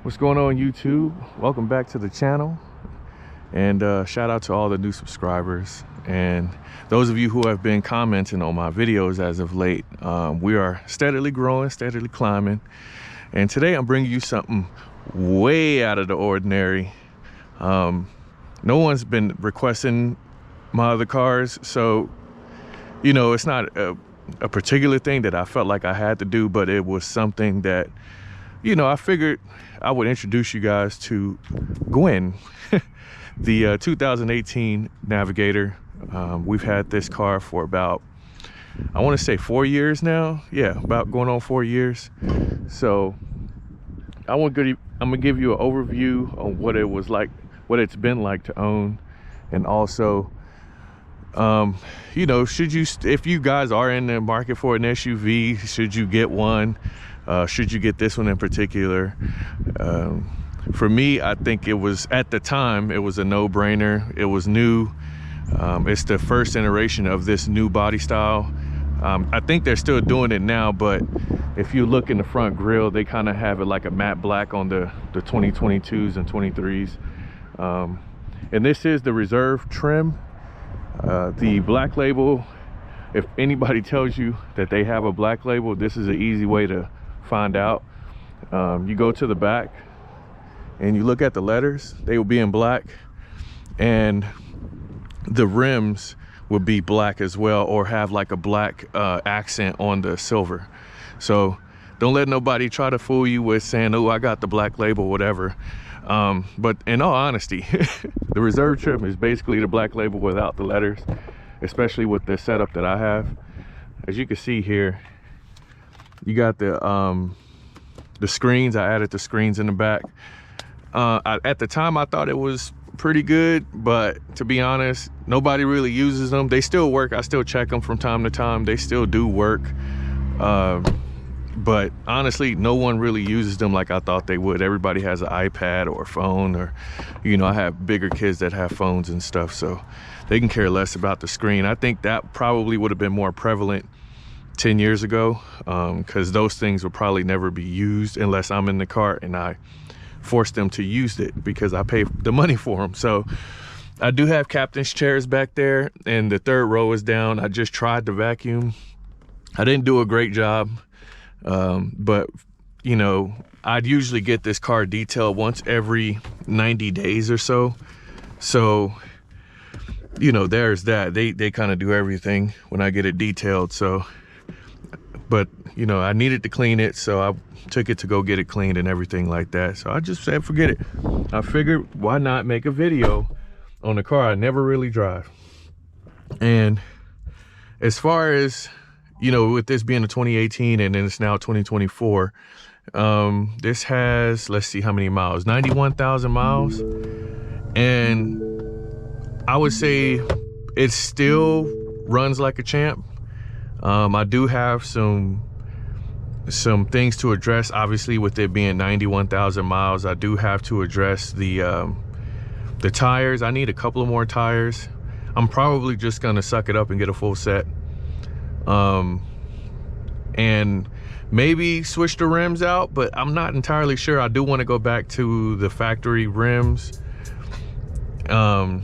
What's going on, YouTube? Welcome back to the channel, and shout out to all the new subscribers and those of you who have been commenting on my videos as of late. We are steadily growing, steadily climbing, and today I'm bringing you something way out of the ordinary. No one's been requesting my other cars, so you know, it's not a particular thing that I felt like I had to do, but it was something that, you know, I figured I would introduce you guys to Gwen, the 2018 Navigator. We've had this car for about, I want to say 4 years now. Yeah, about going on 4 years. So I'm gonna give you an overview on what it was like, what it's been like to own, and also, you know, if you guys are in the market for an SUV, should you get one? Should you get this one in particular? For me, I think it was, at the time, it was a no-brainer. It was new. It's the first iteration of this new body style. I think they're still doing it now, but if you look in the front grille, they kind of have it like a matte black on the 2022s and 23s. And this is the reserve trim. The black label, if anybody tells you that they have a black label, this is an easy way to find out. You go to the back and you look at the letters. They will be in black, and the rims will be black as well, or have like a black accent on the silver. So don't let nobody try to fool you with saying, oh, I got the black label, whatever. But in all honesty, the reserve trim is basically the black label without the letters, especially with the setup that I have. As you can see here, you got the screens. I added the screens in the back. At the time, I thought it was pretty good, but to be honest, nobody really uses them. They still work. I still check them from time to time. They still do work. But honestly, no one really uses them like I thought they would. Everybody has an iPad or a phone, or, you know, I have bigger kids that have phones and stuff, so they can care less about the screen. I think that probably would have been more prevalent 10 years ago, because those things will probably never be used unless I'm in the car and I force them to use it because I pay the money for them. So I do have captain's chairs back there, and the third row is down. I just tried to vacuum. I didn't do a great job. But you know, I'd usually get this car detailed once every 90 days or so. So, you know, there's that. They kind of do everything when I get it detailed. So, but you know, I needed to clean it, so I took it to go get it cleaned and everything like that. So I just said, forget it. I figured, why not make a video on the car I never really drive? And as far as, you know, with this being a 2018 and then it's now 2024, this has, let's see how many miles, 91,000 miles. And I would say it still runs like a champ. I do have some things to address. Obviously, with it being 91,000 miles, I do have to address the tires. I need a couple of more tires. I'm probably just gonna suck it up and get a full set. And maybe switch the rims out, but I'm not entirely sure. I do want to go back to the factory rims, but I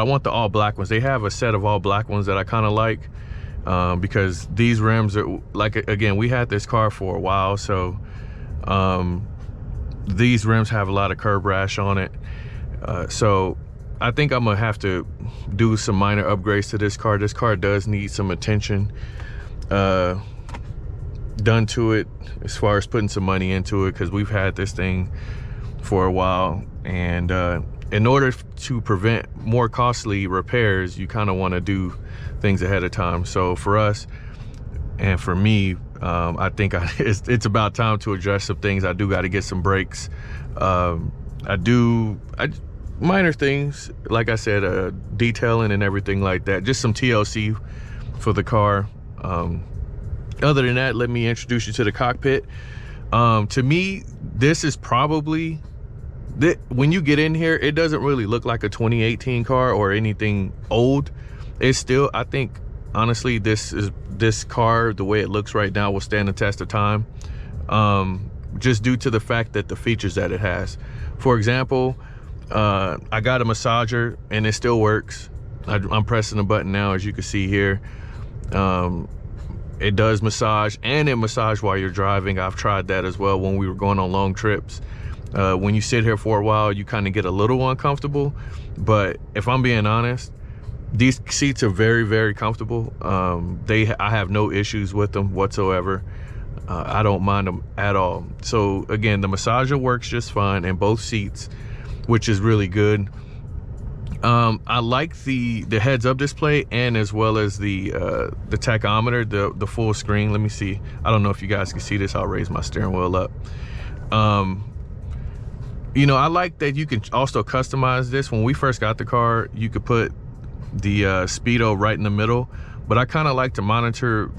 want the all black ones. They have a set of all black ones that I kind of like, because these rims are, like, again, we had this car for a while, so these rims have a lot of curb rash on it. So I think I'm gonna have to do some minor upgrades to this car. This car does need some attention done to it, as far as putting some money into it, because we've had this thing for a while, and in order to prevent more costly repairs, you kind of want to do things ahead of time. So for us, and for me, I think it's about time to address some things. I do got to get some brakes. Minor things, like I said, detailing and everything like that, just some TLC for the car. Other than that, let me introduce you to the cockpit. To me, this is probably, when you get in here, it doesn't really look like a 2018 car or anything old. It's still, I think, honestly, this car, the way it looks right now, will stand the test of time. just due to the fact that the features that it has. For example, I got a massager and it still works. I'm pressing the button now, as you can see here. It does massage, and it massages while you're driving. I've tried that as well when we were going on long trips. When you sit here for a while, you kind of get a little uncomfortable, but if I'm being honest, these seats are very, very comfortable. I have no issues with them whatsoever. I don't mind them at all. So again, the massager works just fine in both seats, which is really good. I like the heads-up display, and as well as the tachometer, the full screen. Let me see. I don't know if you guys can see this. I'll raise my steering wheel up. You know, I like that you can also customize this. When we first got the car, you could put the speedo right in the middle, but I kind of like to monitor,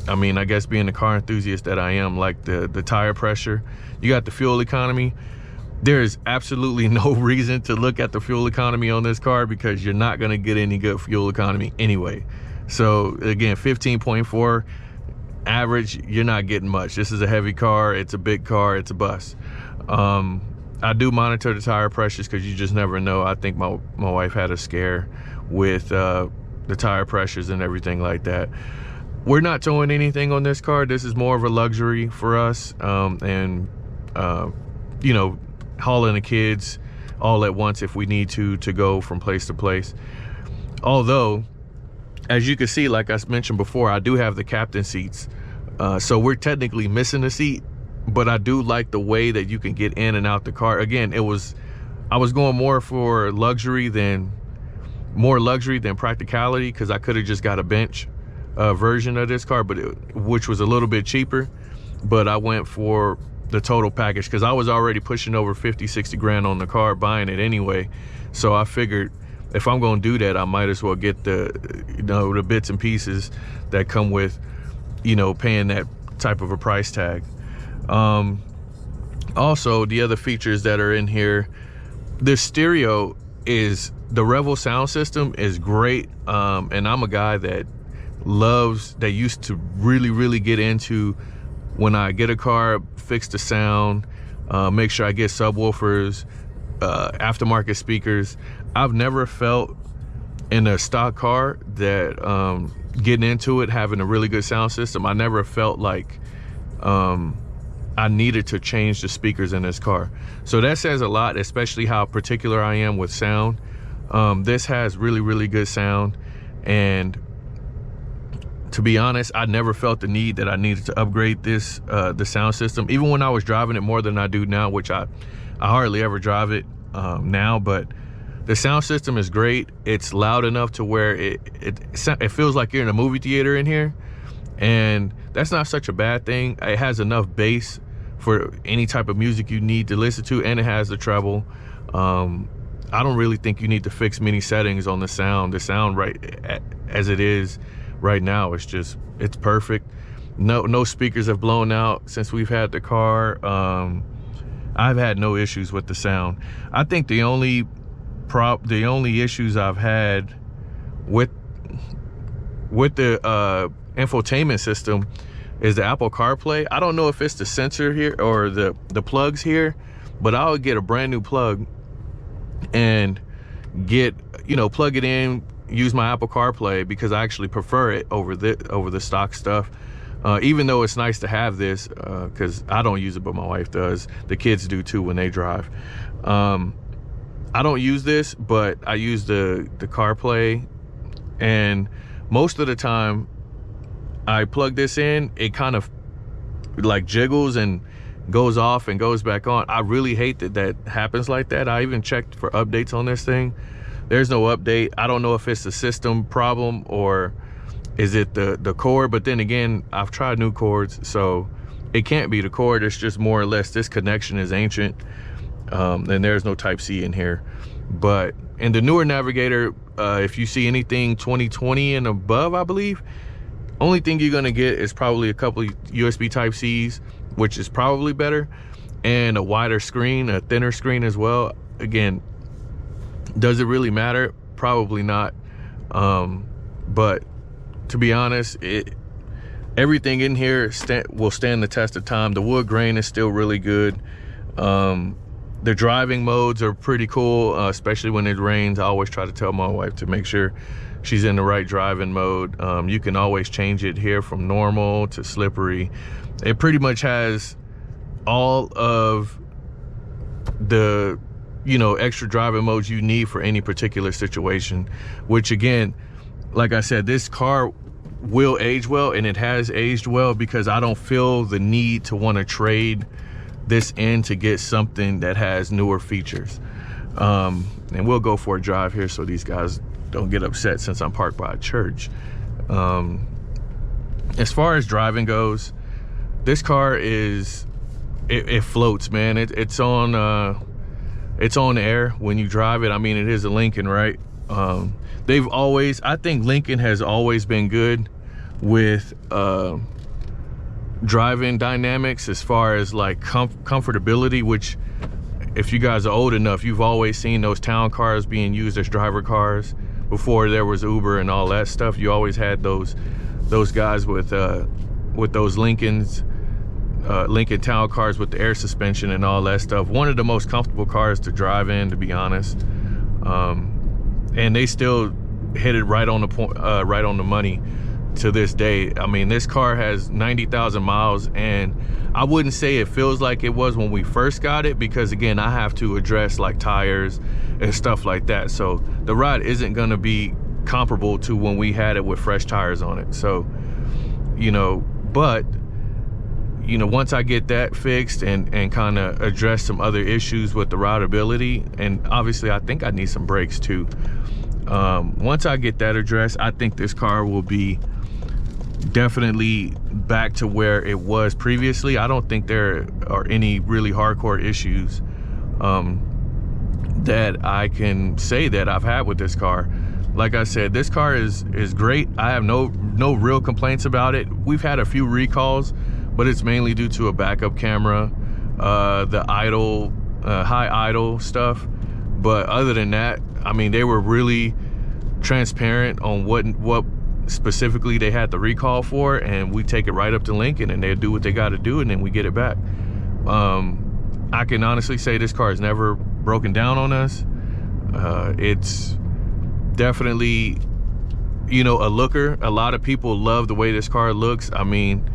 I mean, I guess being the car enthusiast that I am, like the tire pressure. You got the fuel economy. There is absolutely no reason to look at the fuel economy on this car, because you're not going to get any good fuel economy anyway. So again, 15.4 average, you're not getting much. This is a heavy car, it's a big car, it's a bus. I do monitor the tire pressures, because you just never know. I think my wife had a scare with the tire pressures and everything like that. We're not towing anything on this car. This is more of a luxury for us, and you know, hauling the kids all at once if we need to go from place to place. Although, as you can see, like I mentioned before, I do have the captain seats, so we're technically missing a seat, but I do like the way that you can get in and out the car. Again, I was going more for luxury than practicality, because I could have just got a bench version of this car, but which was a little bit cheaper. But I went for the total package, because I was already pushing over 50-60 grand on the car buying it anyway. So I figured, if I'm going to do that, I might as well get the bits and pieces that come with, you know, paying that type of a price tag. Also, the other features that are in here, the stereo is, the Revel sound system is great. And I'm a guy that used to really get into, when I get a car, fix the sound, make sure I get subwoofers, aftermarket speakers. I've never felt in a stock car that getting into it, having a really good sound system, I never felt like I needed to change the speakers in this car. So that says a lot, especially how particular I am with sound. This has really good sound, and to be honest, I never felt the need that I needed to upgrade this, the sound system, even when I was driving it more than I do now, which I hardly ever drive it now. But the sound system is great. It's loud enough to where it feels like you're in a movie theater in here, and that's not such a bad thing. It has enough bass for any type of music you need to listen to, and it has the treble. I don't really think you need to fix many settings on the sound. The sound, right as it is right now, it's perfect. No speakers have blown out since we've had the car. I've had no issues with the sound. I think the only issues I've had with the infotainment system is the Apple CarPlay. I don't know if it's the sensor here or the plugs here, but I would get a brand new plug and plug it in, use my Apple CarPlay, because I actually prefer it over the stock stuff. Even though it's nice to have this, because I don't use it, but my wife does. The kids do too when they drive. I don't use this, but I use the CarPlay, and most of the time I plug this in, it kind of like jiggles and goes off and goes back on. I really hate that happens like that. I even checked for updates on this thing. There's no update. I don't know if it's the system problem or is it the cord, but then again, I've tried new cords, so it can't be the cord. It's just more or less this connection is ancient, and there's no Type-C in here. But in the newer Navigator, if you see anything 2020 and above, I believe, only thing you're gonna get is probably a couple USB Type-Cs, which is probably better, and a wider screen, a thinner screen as well. Again, does it really matter? Probably not. But to be honest, everything in here will stand the test of time. The wood grain is still really good. The driving modes are pretty cool, especially when it rains. I always try to tell my wife to make sure she's in the right driving mode. You can always change it here from normal to slippery. It pretty much has all of the, you know, extra driving modes you need for any particular situation, which again, like I said, this car will age well, and it has aged well, because I don't feel the need to want to trade this in to get something that has newer features. And we'll go for a drive here so these guys don't get upset since I'm parked by a church. As far as driving goes, this car is, it floats, man. It's on air when you drive it. I mean, it is a Lincoln, right? I think Lincoln has always been good with driving dynamics as far as like comfortability, which if you guys are old enough, you've always seen those town cars being used as driver cars before there was Uber and all that stuff. You always had those guys with those Lincolns, Lincoln town cars with the air suspension and all that stuff. One of the most comfortable cars to drive in, to be honest. And they still hit it right on the point, right on the money to this day. I mean, this car has 90,000 miles, and I wouldn't say it feels like it was when we first got it, because again, I have to address like tires and stuff like that. So the ride isn't gonna be comparable to when we had it with fresh tires on it. So, you know, but you know, once I get that fixed and kind of address some other issues with the rideability, and obviously I think I need some brakes too. Once I get that addressed, I think this car will be definitely back to where it was previously. I don't think there are any really hardcore issues that I can say that I've had with this car. Like I said, this car is great. I have no real complaints about it. We've had a few recalls, but it's mainly due to a backup camera, the idle, high idle stuff. But other than that, I mean, they were really transparent on what specifically they had the recall for, and we take it right up to Lincoln and they do what they got to do, and then we get it back. I can honestly say this car has never broken down on us. It's definitely, you know, a looker. A lot of people love the way this car looks. I mean,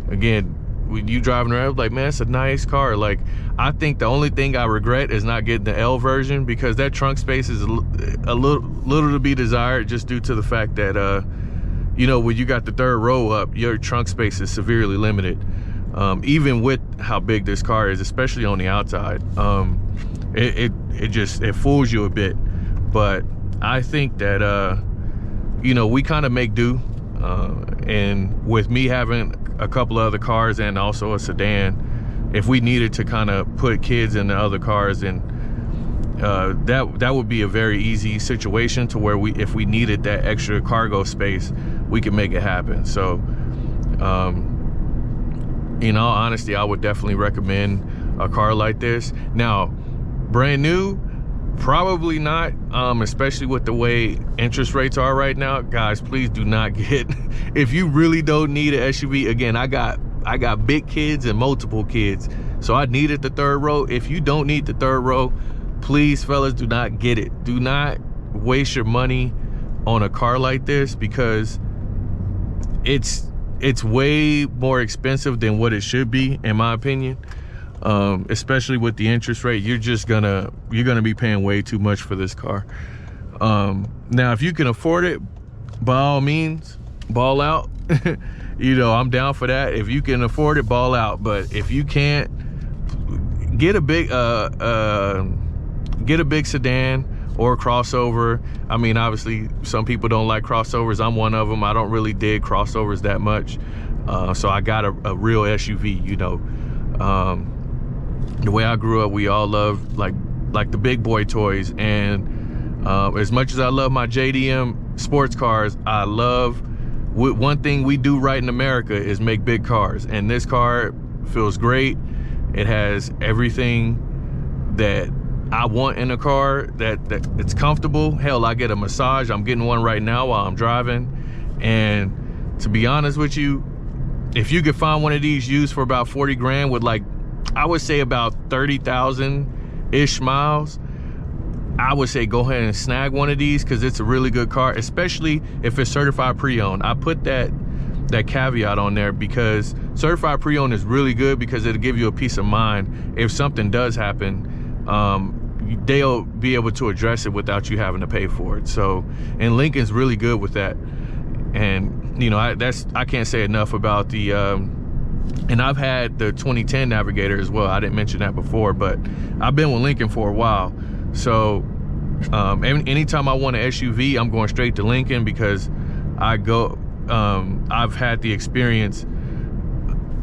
again, when you driving around, like, man, it's a nice car. Like, I think the only thing I regret is not getting the L version, because that trunk space is a little to be desired, just due to the fact that you know, when you got the third row up, your trunk space is severely limited, even with how big this car is, especially on the outside. It fools you a bit. But I think that you know, we kind of make do, and with me having a couple of other cars and also a sedan, if we needed to kind of put kids in the other cars, and that would be a very easy situation to where if we needed that extra cargo space, we can make it happen. So in all honesty, I would definitely recommend a car like this. Now, brand new, probably not, especially with the way interest rates are right now. Guys, please do not get, if you really don't need an SUV, again, I got big kids and multiple kids, so I needed the third row. If you don't need the third row, please, fellas, do not get it. Do not waste your money on a car like this, because it's way more expensive than what it should be, in my opinion. Especially with the interest rate, you're gonna be paying way too much for this car. Now, if you can afford it, by all means, ball out. You know, I'm down for that. If you can afford it, ball out. But if you can't, get a big sedan or a crossover. I mean, obviously some people don't like crossovers. I'm one of them. I don't really dig crossovers that much, so I got a real SUV. You know, the way I grew up, we all loved like the big boy toys, and as much as I love my JDM sports cars, I love, one thing we do right in America is make big cars, and this car feels great. It has everything that I want in a car, that it's comfortable. Hell, I get a massage. I'm getting one right now while I'm driving, and to be honest with you, if you could find one of these used for about 40 grand with like, I would say about 30,000-ish miles, I would say go ahead and snag one of these, because it's a really good car, especially if it's certified pre-owned. I put that caveat on there because certified pre-owned is really good, because it'll give you a peace of mind if something does happen. They'll be able to address it without you having to pay for it. So, and Lincoln's really good with that. And you know, I can't say enough about the and I've had the 2010 Navigator as well. I didn't mention that before, but I've been with Lincoln for a while. So anytime I want an SUV, I'm going straight to Lincoln, because I've had the experience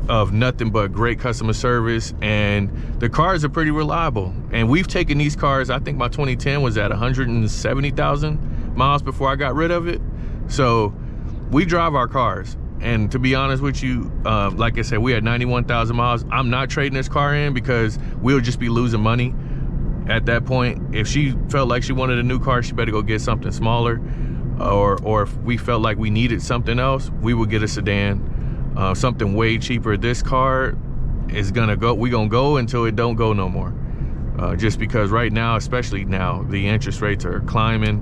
of nothing but great customer service, and the cars are pretty reliable. And we've taken these cars, I think my 2010 was at 170,000 miles before I got rid of it. So we drive our cars, and to be honest with you, like I said, we had 91,000 miles. I'm not trading this car in, because we'll just be losing money at that point. If she felt like she wanted a new car, she better go get something smaller, or if we felt like we needed something else, we would get a sedan, something way cheaper. This car is gonna go, we gonna go until it don't go no more, just because right now, especially now, the interest rates are climbing.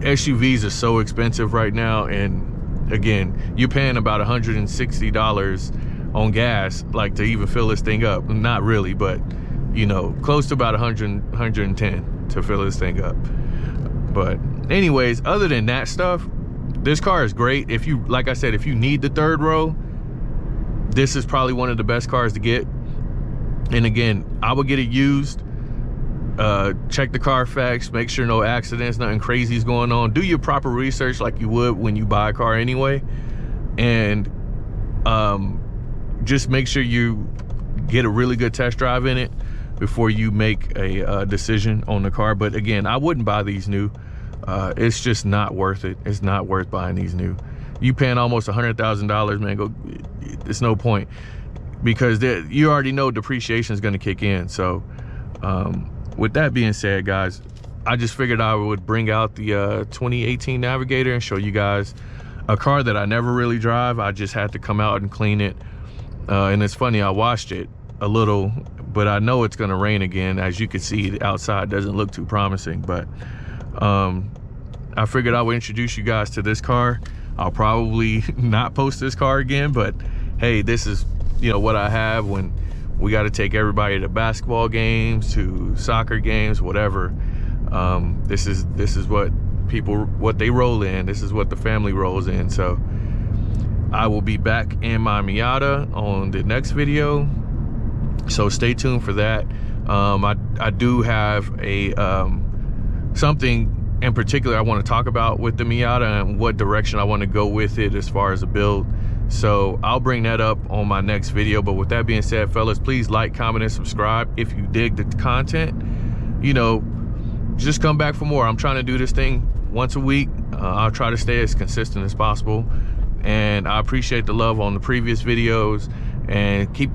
SUVs are so expensive right now, and again, you're paying about $160 on gas, like, to even fill this thing up. Not really, but you know, close to about 110 to fill this thing up. But anyways, other than that stuff, this car is great. If you, like I said, if you need the third row, this is probably one of the best cars to get. And again, I would get it used. Check the Carfax, make sure no accidents, nothing crazy is going on. Do your proper research like you would when you buy a car anyway. And just make sure you get a really good test drive in it before you make a decision on the car. But again, I wouldn't buy these new. It's just not worth it. It's not worth buying these new. You paying almost $100,000, man. It's no point, because you already know depreciation is going to kick in. So with that being said, guys, I just figured I would bring out the 2018 Navigator and show you guys a car that I never really drive. I just had to come out and clean it. And it's funny, I washed it a little, but I know it's going to rain again. As you can see, the outside doesn't look too promising, but I figured I would introduce you guys to this car. I'll probably not post this car again, but hey, this is, you know, what I have when we got to take everybody to basketball games, to soccer games, whatever. This is what they roll in. This is what the family rolls in. So I will be back in my Miata on the next video, so stay tuned for that. I do have a something in particular I want to talk about with the Miata, and what direction I want to go with it as far as a build. So I'll bring that up on my next video. But with that being said, fellas, please like, comment, and subscribe if you dig the content. You know, just come back for more. I'm trying to do this thing once a week. I'll try to stay as consistent as possible, and I appreciate the love on the previous videos, and keep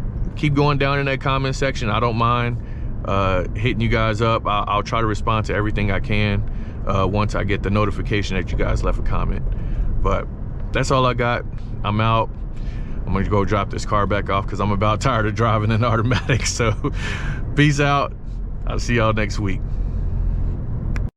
going down in that comment section. I don't mind hitting you guys up. I'll try to respond to everything I can once I get the notification that you guys left a comment. But that's all I got. I'm out. I'm gonna go drop this car back off because I'm about tired of driving an automatic. So peace out. I'll see y'all next week.